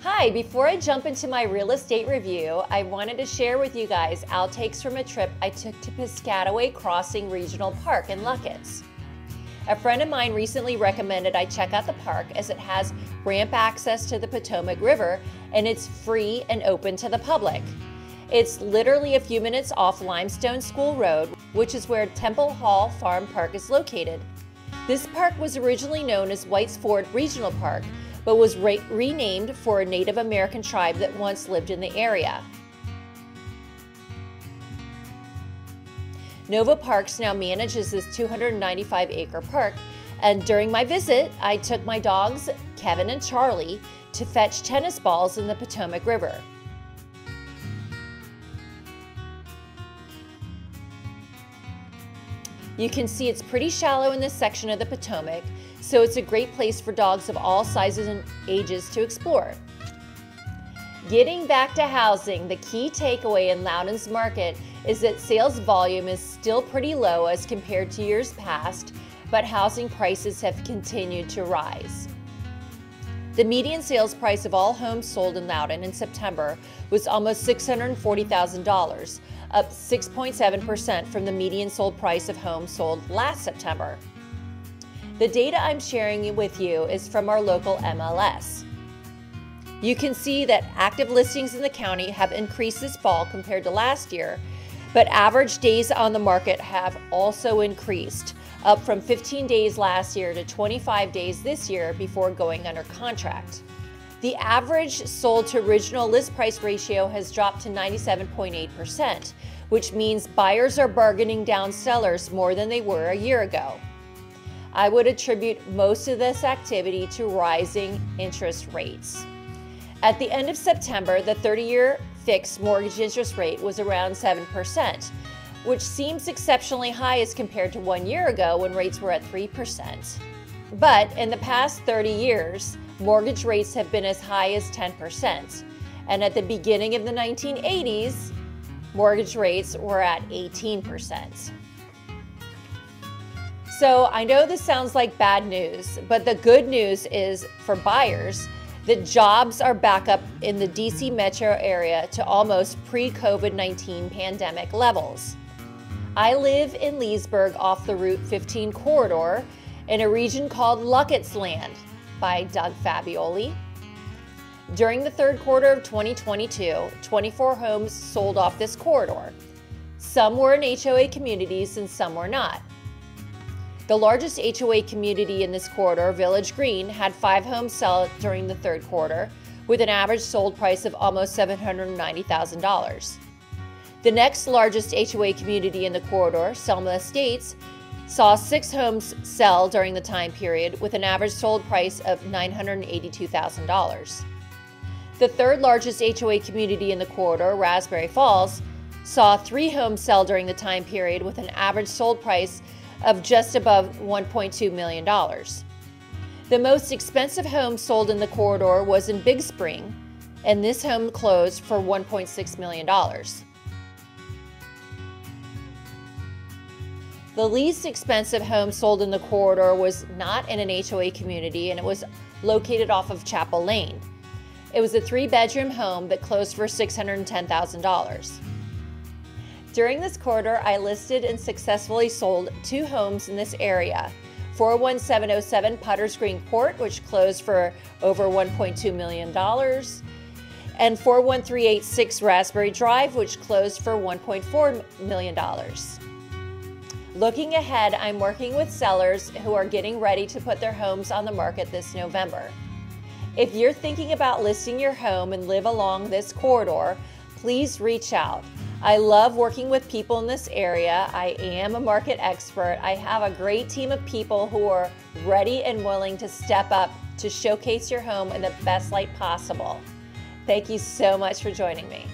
Hi, before I jump into my real estate review, I wanted to share with you guys outtakes from a trip I took to Piscataway Crossing Regional Park in Luckett's. A friend of mine recently recommended I check out the park as it has ramp access to the Potomac River and it's free and open to the public. It's literally a few minutes off Limestone School Road, which is where Temple Hall Farm Park is located. This park was originally known as White's Ford Regional Park, but was renamed for a Native American tribe that once lived in the area. Nova Parks now manages this 295-acre park, and during my visit, I took my dogs, Kevin and Charlie, to fetch tennis balls in the Potomac River. You can see it's pretty shallow in this section of the Potomac, so it's a great place for dogs of all sizes and ages to explore. Getting back to housing, the key takeaway in Loudoun's market is that sales volume is still pretty low as compared to years past, but housing prices have continued to rise. The median sales price of all homes sold in Loudoun in September was almost $640,000, up 6.7% from the median sold price of homes sold last September. The data I'm sharing with you is from our local MLS. You can see that active listings in the county have increased this fall compared to last year, but average days on the market have also increased, up from 15 days last year to 25 days this year before going under contract. The average sold to original list price ratio has dropped to 97.8%, which means buyers are bargaining down sellers more than they were a year ago. I would attribute most of this activity to rising interest rates. At the end of September, the 30-year fixed mortgage interest rate was around 7%, which seems exceptionally high as compared to 1 year ago when rates were at 3%. But in the past 30 years, mortgage rates have been as high as 10%. And at the beginning of the 1980s, mortgage rates were at 18%. So I know this sounds like bad news, but the good news is for buyers that jobs are back up in the DC metro area to almost pre-COVID-19 pandemic levels. I live in Leesburg off the Route 15 corridor in a region called Luckett's Land by Doug Fabioli. During the third quarter of 2022, 24 homes sold off this corridor. Some were in HOA communities and some were not. The largest HOA community in this corridor, Village Green, had 5 homes sell during the third quarter with an average sold price of almost $790,000. The next largest HOA community in the corridor, Selma Estates, saw 6 homes sell during the time period with an average sold price of $982,000. The third largest HOA community in the corridor, Raspberry Falls, saw 3 homes sell during the time period with an average sold price of just above $1.2 million. The most expensive home sold in the corridor was in Big Spring, and this home closed for $1.6 million. The least expensive home sold in the corridor was not in an HOA community, and it was located off of Chapel Lane. It was a 3-bedroom home that closed for $610,000. During this quarter, I listed and successfully sold 2 homes in this area. 41707 Putters Green Court, which closed for over $1.2 million, and 41386 Raspberry Drive, which closed for $1.4 million. Looking ahead, I'm working with sellers who are getting ready to put their homes on the market this November. If you're thinking about listing your home and live along this corridor, please reach out. I love working with people in this area. I am a market expert. I have a great team of people who are ready and willing to step up to showcase your home in the best light possible. Thank you so much for joining me.